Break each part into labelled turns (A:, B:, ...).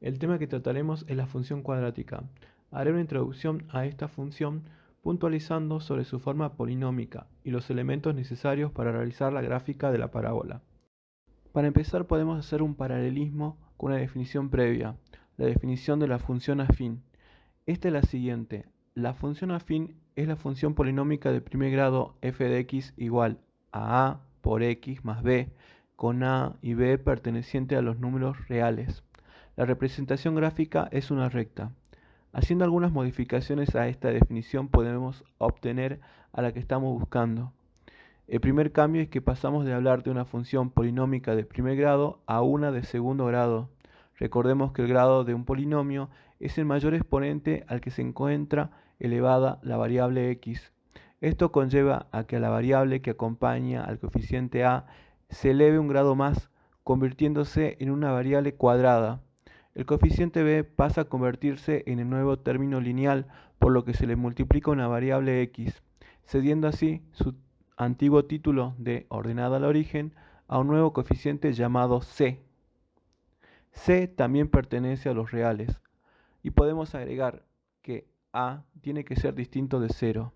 A: El tema que trataremos es la función cuadrática. Haré una introducción a esta función puntualizando sobre su forma polinómica y los elementos necesarios para realizar la gráfica de la parábola. Para empezar podemos hacer un paralelismo con una definición previa, la definición de la función afín. Esta es la siguiente. La función afín es la función polinómica de primer grado f de x igual a por x más b, con a y b pertenecientes a los números reales. La representación gráfica es una recta. Haciendo algunas modificaciones a esta definición podemos obtener a la que estamos buscando. El primer cambio es que pasamos de hablar de una función polinómica de primer grado a una de segundo grado. Recordemos que el grado de un polinomio es el mayor exponente al que se encuentra elevada la variable x. Esto conlleva a que a la variable que acompaña al coeficiente a se eleve un grado más, convirtiéndose en una variable cuadrada. El coeficiente b pasa a convertirse en el nuevo término lineal, por lo que se le multiplica una variable x, cediendo así su antiguo título de ordenada al origen a un nuevo coeficiente llamado c. C también pertenece a los reales y podemos agregar que a tiene que ser distinto de 0.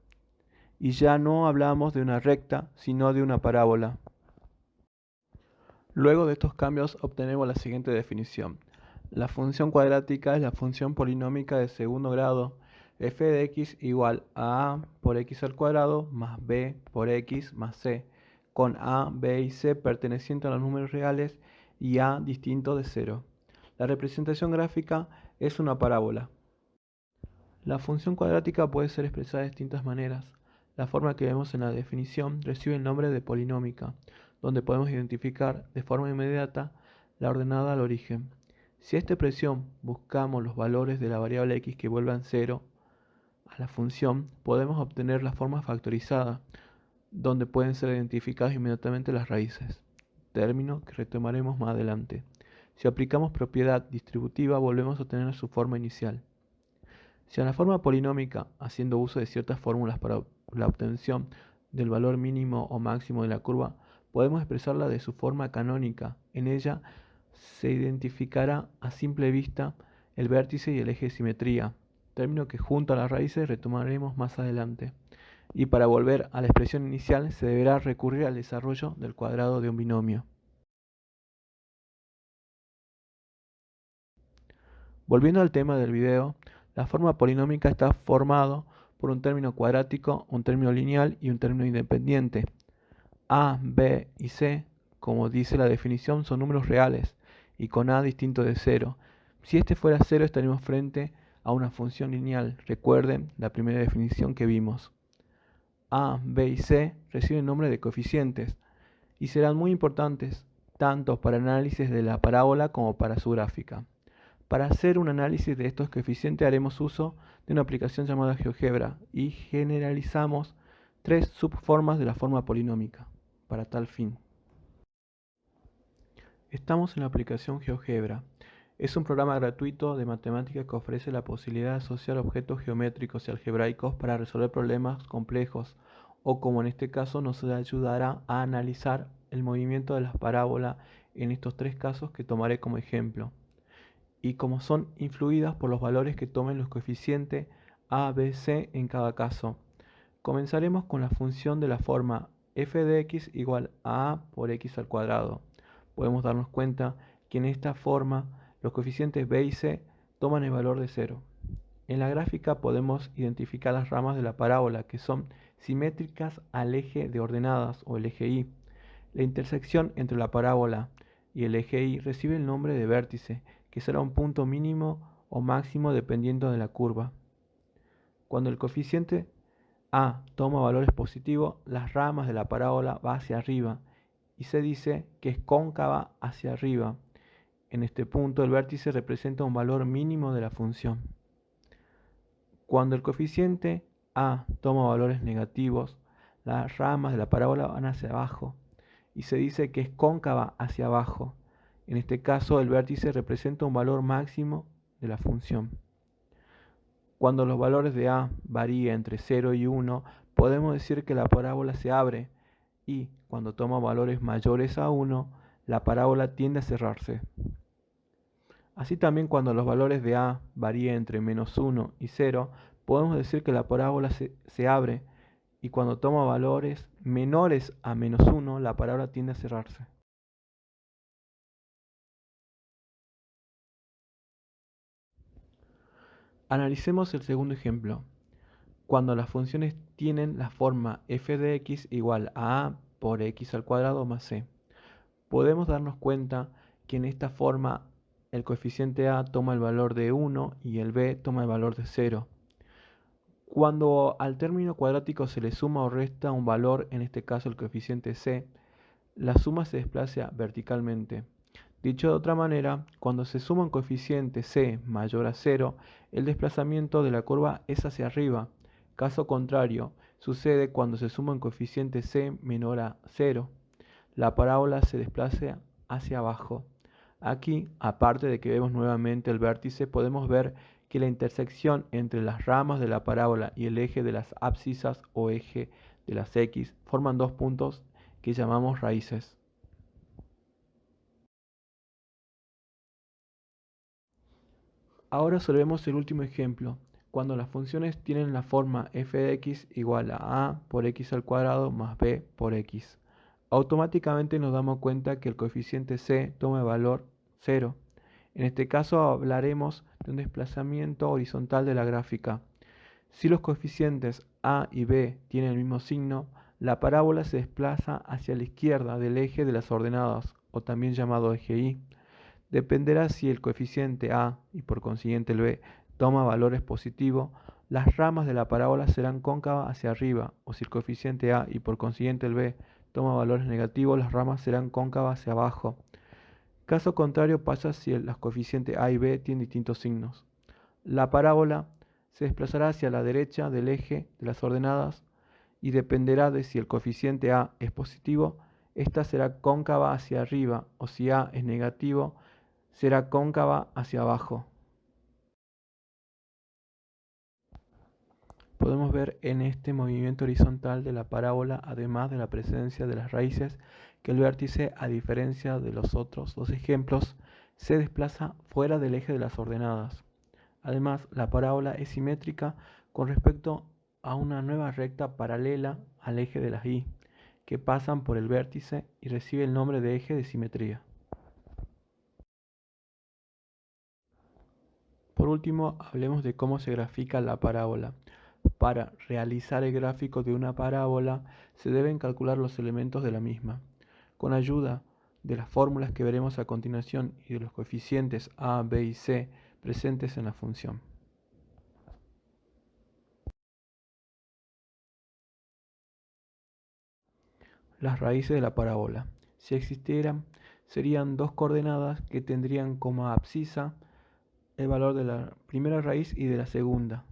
A: Y ya no hablamos de una recta, sino de una parábola. Luego de estos cambios obtenemos la siguiente definición. La función cuadrática es la función polinómica de segundo grado f de x igual a por x al cuadrado más b por x más c, con a, b y c pertenecientes a los números reales y a distinto de 0. La representación gráfica es una parábola. La función cuadrática puede ser expresada de distintas maneras. La forma que vemos en la definición recibe el nombre de polinómica, donde podemos identificar de forma inmediata la ordenada al origen. Si a esta expresión buscamos los valores de la variable x que vuelvan 0 a la función, podemos obtener la forma factorizada, donde pueden ser identificadas inmediatamente las raíces, término que retomaremos más adelante. Si aplicamos propiedad distributiva, volvemos a obtener su forma inicial. Si a la forma polinómica, haciendo uso de ciertas fórmulas para la obtención del valor mínimo o máximo de la curva, podemos expresarla de su forma canónica. En ella se identificará a simple vista el vértice y el eje de simetría, término que junto a las raíces retomaremos más adelante. Y para volver a la expresión inicial se deberá recurrir al desarrollo del cuadrado de un binomio. Volviendo al tema del video, la forma polinómica está formado por un término cuadrático, un término lineal y un término independiente. A, B y C, como dice la definición, son números reales y con A distinto de 0. Si este fuera 0 estaríamos frente a una función lineal. Recuerden la primera definición que vimos. A, B y C reciben nombre de coeficientes y serán muy importantes tanto para el análisis de la parábola como para su gráfica. Para hacer un análisis de estos coeficientes haremos uso de una aplicación llamada GeoGebra y generalizamos tres subformas de la forma polinómica para tal fin. Estamos en la aplicación GeoGebra. Es un programa gratuito de matemática que ofrece la posibilidad de asociar objetos geométricos y algebraicos para resolver problemas complejos o, como en este caso, nos ayudará a analizar el movimiento de las parábolas en estos tres casos que tomaré como ejemplo, y como son influidas por los valores que tomen los coeficientes a, b, c en cada caso. Comenzaremos con la función de la forma f de x igual a por x al cuadrado. Podemos darnos cuenta que en esta forma los coeficientes b y c toman el valor de 0. En la gráfica podemos identificar las ramas de la parábola que son simétricas al eje de ordenadas o el eje y. La intersección entre la parábola y el eje y recibe el nombre de vértice, que será un punto mínimo o máximo dependiendo de la curva. Cuando el coeficiente a toma valores positivos, las ramas de la parábola va hacia arriba y se dice que es cóncava hacia arriba. En este punto el vértice representa un valor mínimo de la función. Cuando el coeficiente a toma valores negativos, las ramas de la parábola van hacia abajo y se dice que es cóncava hacia abajo. En este caso el vértice representa un valor máximo de la función. Cuando los valores de a varían entre 0 y 1, podemos decir que la parábola se abre y cuando toma valores mayores a 1, la parábola tiende a cerrarse. Así también cuando los valores de a varían entre -1 y 0, podemos decir que la parábola se abre, y cuando toma valores menores a -1, la parábola tiende a cerrarse. Analicemos el segundo ejemplo. Cuando las funciones tienen la forma f de x igual a por x al cuadrado más c, podemos darnos cuenta que en esta forma el coeficiente a toma el valor de 1 y el b toma el valor de 0. Cuando al término cuadrático se le suma o resta un valor, en este caso el coeficiente c, la suma se desplaza verticalmente. Dicho de otra manera, cuando se suma un coeficiente c mayor a 0, el desplazamiento de la curva es hacia arriba. Caso contrario, sucede cuando se suma un coeficiente c menor a 0. La parábola se desplaza hacia abajo. Aquí, aparte de que vemos nuevamente el vértice, podemos ver que la intersección entre las ramas de la parábola y el eje de las abscisas o eje de las x forman dos puntos que llamamos raíces. Ahora observemos el último ejemplo, cuando las funciones tienen la forma f de x igual a por x al cuadrado más b por x. Automáticamente nos damos cuenta que el coeficiente c toma el valor 0. En este caso hablaremos de un desplazamiento horizontal de la gráfica. Si los coeficientes a y b tienen el mismo signo, la parábola se desplaza hacia la izquierda del eje de las ordenadas, o también llamado eje y. Dependerá si el coeficiente a y por consiguiente el b toma valores positivos, las ramas de la parábola serán cóncavas hacia arriba, o si el coeficiente a y por consiguiente el b toma valores negativos, las ramas serán cóncavas hacia abajo. Caso contrario pasa si los coeficientes a y b tienen distintos signos. La parábola se desplazará hacia la derecha del eje de las ordenadas y dependerá de si el coeficiente a es positivo, esta será cóncava hacia arriba, o si a es negativo, será cóncava hacia abajo. Podemos ver en este movimiento horizontal de la parábola, además de la presencia de las raíces, que el vértice, a diferencia de los otros dos ejemplos, se desplaza fuera del eje de las ordenadas. Además, la parábola es simétrica con respecto a una nueva recta paralela al eje de las y, que pasan por el vértice y recibe el nombre de eje de simetría. Por último, hablemos de cómo se grafica la parábola. Para realizar el gráfico de una parábola se deben calcular los elementos de la misma. Con ayuda de las fórmulas que veremos a continuación y de los coeficientes a, b y c presentes en la función. Las raíces de la parábola, si existieran, serían dos coordenadas que tendrían como abscisa el valor de la primera raíz y de la segunda,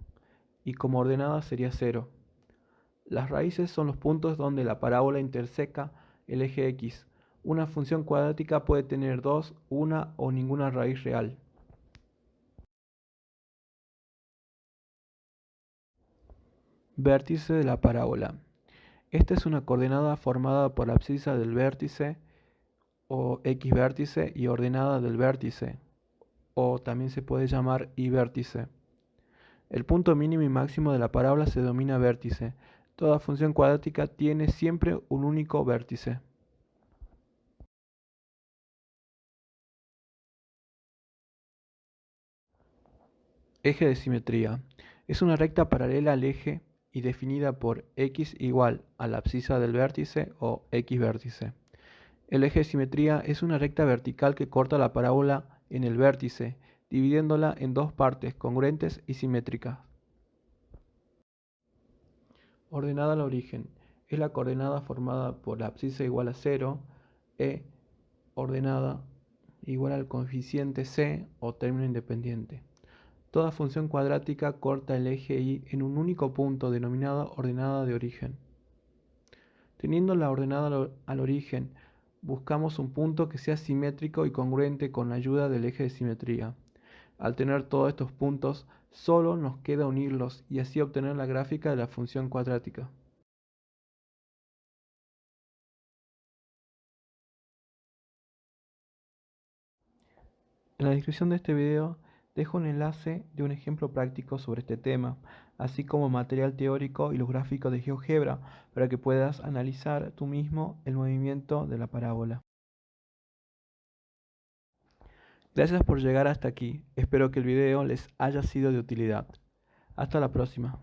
A: y como ordenada sería 0. Las raíces son los puntos donde la parábola interseca el eje x. Una función cuadrática puede tener dos, una o ninguna raíz real. Vértice de la parábola. Esta es una coordenada formada por la abscisa del vértice o x vértice y ordenada del vértice, o también se puede llamar y vértice. El punto mínimo y máximo de la parábola se denomina vértice. Toda función cuadrática tiene siempre un único vértice. Eje de simetría. Es una recta paralela al eje y definida por x igual a la abscisa del vértice o x vértice. El eje de simetría es una recta vertical que corta la parábola en el vértice, dividiéndola en dos partes congruentes y simétricas. Ordenada al origen. Es la coordenada formada por la abscisa igual a 0, e ordenada igual al coeficiente c o término independiente. Toda función cuadrática corta el eje y en un único punto denominado ordenada de origen. Teniendo la ordenada al origen, buscamos un punto que sea simétrico y congruente con la ayuda del eje de simetría. Al tener todos estos puntos, solo nos queda unirlos y así obtener la gráfica de la función cuadrática. En la descripción de este video dejo un enlace de un ejemplo práctico sobre este tema, así como material teórico y los gráficos de GeoGebra para que puedas analizar tú mismo el movimiento de la parábola. Gracias por llegar hasta aquí, espero que el video les haya sido de utilidad. Hasta la próxima.